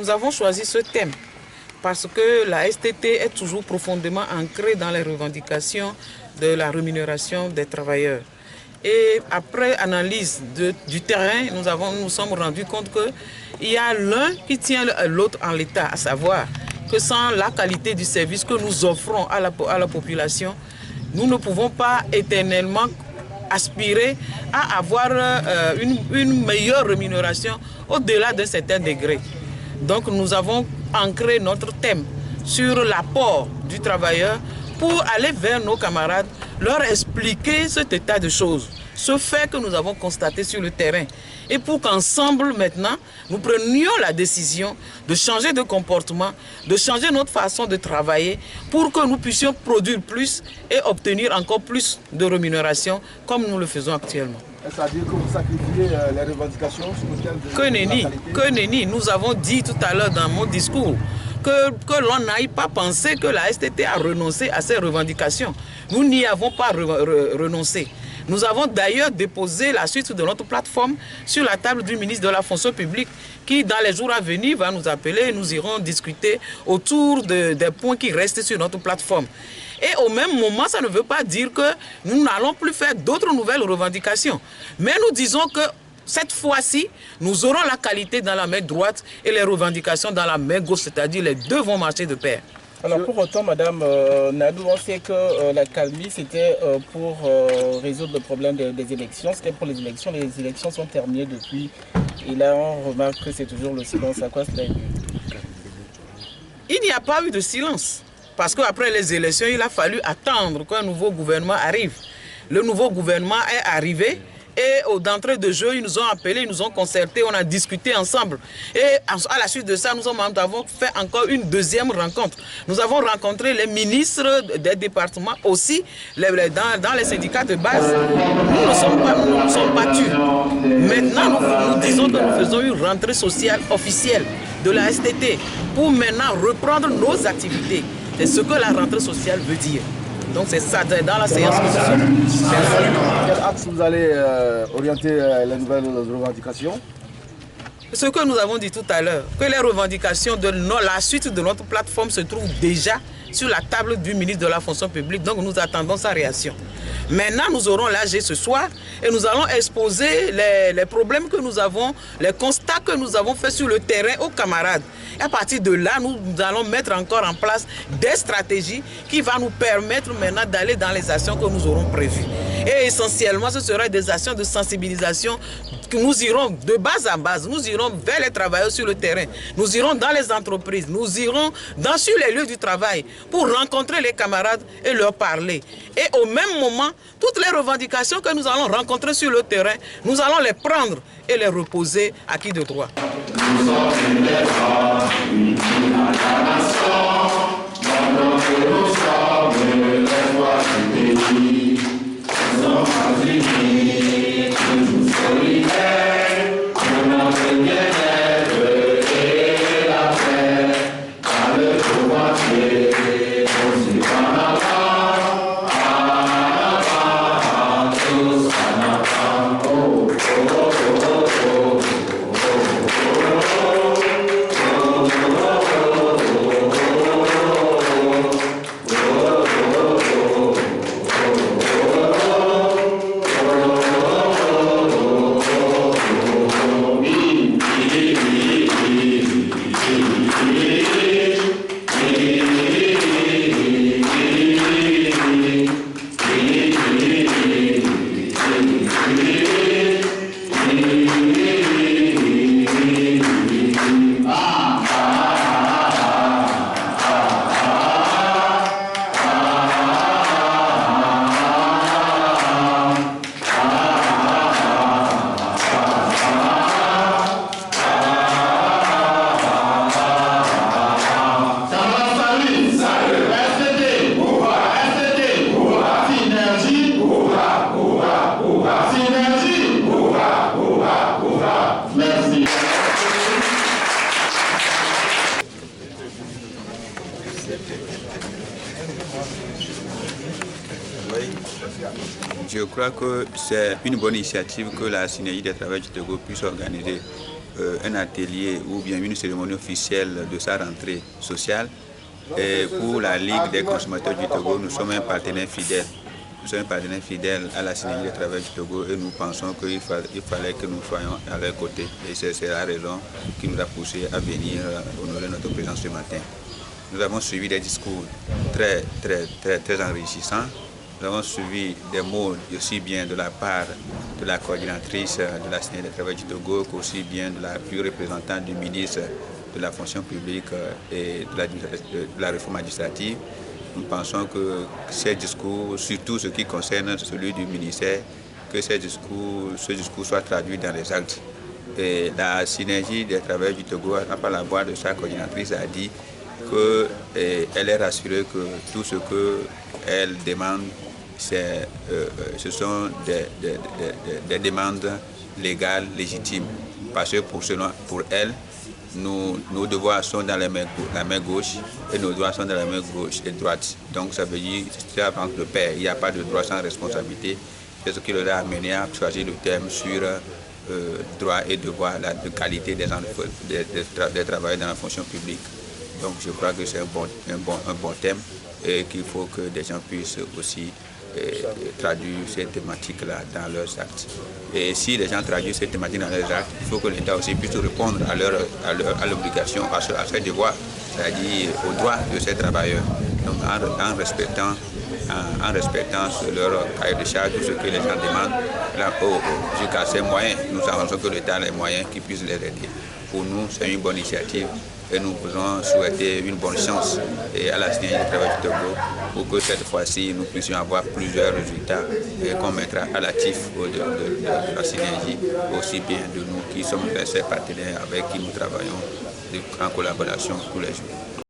nous avons choisi ce thème parce que la STT est toujours profondément ancrée dans les revendications de la rémunération des travailleurs. Et après analyse du terrain, nous sommes rendus compte qu'il y a l'un qui tient l'autre en l'état, à savoir que sans la qualité du service que nous offrons à la population, nous ne pouvons pas éternellement aspirer à avoir une meilleure rémunération au-delà d'un certain degré. Donc nous avons ancré notre thème sur l'apport du travailleur pour aller vers nos camarades, leur expliquer cet état de choses, ce fait que nous avons constaté sur le terrain. Et pour qu'ensemble maintenant, nous prenions la décision de changer de comportement, de changer notre façon de travailler pour que nous puissions produire plus et obtenir encore plus de rémunération comme nous le faisons actuellement. C'est-à-dire que vous sacrifiez les revendications sur le thème de la qualité. Que nenni, nous avons dit tout à l'heure dans mon discours que l'on n'aille pas penser que la STT a renoncé à ses revendications. Nous n'y avons pas renoncé. Nous avons d'ailleurs déposé la suite de notre plateforme sur la table du ministre de la fonction publique qui, dans les jours à venir, va nous appeler et nous irons discuter autour des points qui restent sur notre plateforme. Et au même moment, ça ne veut pas dire que nous n'allons plus faire d'autres nouvelles revendications. Mais nous disons que cette fois-ci, nous aurons la qualité dans la main droite et les revendications dans la main gauche, c'est-à-dire les deux vont marcher de pair. Alors pour autant, Madame Nadou, on sait que la calmie, c'était pour résoudre le problème des élections. C'était pour les élections sont terminées depuis. Et là, on remarque que c'est toujours le silence. À quoi cela est dû? Il n'y a pas eu de silence. Parce qu'après les élections, il a fallu attendre qu'un nouveau gouvernement arrive. Le nouveau gouvernement est arrivé. Et d'entrée de jeu, ils nous ont appelés, ils nous ont concertés, on a discuté ensemble. Et à la suite de ça, nous avons fait encore une deuxième rencontre. Nous avons rencontré les ministres des départements aussi, dans les syndicats de base. Nous nous sommes battus. Maintenant, nous disons que nous faisons une rentrée sociale officielle de la STT pour maintenant reprendre nos activités. C'est ce que la rentrée sociale veut dire. Donc c'est ça, dans la séance que nous sommes. Quel axe vous allez orienter les nouvelles revendications? Ce que nous avons dit tout à l'heure, que les revendications de la suite de notre plateforme se trouvent déjà sur la table du ministre de la fonction publique, donc nous attendons sa réaction. Maintenant, nous aurons l'AG ce soir et nous allons exposer les problèmes que nous avons, les constats que nous avons faits sur le terrain aux camarades. Et à partir de là, nous allons mettre encore en place des stratégies qui vont nous permettre maintenant d'aller dans les actions que nous aurons prévues. Et essentiellement, ce sera des actions de sensibilisation que nous irons de base à base, nous irons vers les travailleurs sur le terrain, nous irons dans les entreprises, nous irons sur les lieux du travail pour rencontrer les camarades et leur parler. Et au même moment, toutes les revendications que nous allons rencontrer sur le terrain, nous allons les prendre et les reposer à qui de droit. Nous sommes des femmes, unies à la nation, pendant que nous sommes les voix du pays. Nous sommes unis, toujours solidaires, pour notre bien-être et la paix, dans le pouvoir entier, on se prend en avant, tous en avant, oh, oh, oh, oh, oh. Je crois que c'est une bonne initiative que la synergie des travailleurs du Togo puisse organiser un atelier ou bien une cérémonie officielle de sa rentrée sociale. Et pour la Ligue des consommateurs du Togo, nous sommes un partenaire fidèle. Nous sommes un partenaire fidèle à la synergie des travailleurs du Togo et nous pensons qu'il fallait que nous soyons à leur côté. Et c'est la raison qui nous a poussé à venir honorer notre présence ce matin. Nous avons suivi des discours très enrichissants. Nous avons suivi des mots aussi bien de la part de la coordinatrice de la synergie des travailleurs du Togo qu'aussi bien du représentant du ministre de la fonction publique et de la réforme administrative. Nous pensons que ces discours, surtout ce qui concerne celui du ministère, que ce discours soit traduit dans les actes. Et la synergie des travailleurs du Togo, par la voix de sa coordinatrice, a dit qu'elle est rassurée que tout ce qu'elle demande, ce sont des demandes légales, légitimes. Parce que pour elle, nos devoirs sont dans la main gauche et nos droits sont dans la main gauche et droite. Donc ça veut dire que c'est avant le père. Il n'y a pas de droit sans responsabilité. C'est ce qui leur a amené à choisir le thème sur droits et devoirs, la qualité des travailleurs dans la fonction publique. Donc je crois que c'est un bon thème et qu'il faut que des gens puissent aussi traduire ces thématiques-là dans leurs actes. Et si les gens traduisent ces thématiques dans leurs actes, il faut que l'État aussi puisse répondre à l'obligation, à ses devoirs, c'est-à-dire aux droits de ces travailleurs. Donc en respectant leur cahier de charge, tout ce que les gens demandent, jusqu'à ces moyens, nous savons que l'État a les moyens qui puissent les aider. Pour nous, c'est une bonne initiative et nous voulons souhaiter une bonne chance à la synergie du travail du Togo pour que cette fois-ci, nous puissions avoir plusieurs résultats qu'on mettra à l'actif de la synergie, aussi bien de nous qui sommes ces partenaires avec qui nous travaillons en collaboration tous les jours.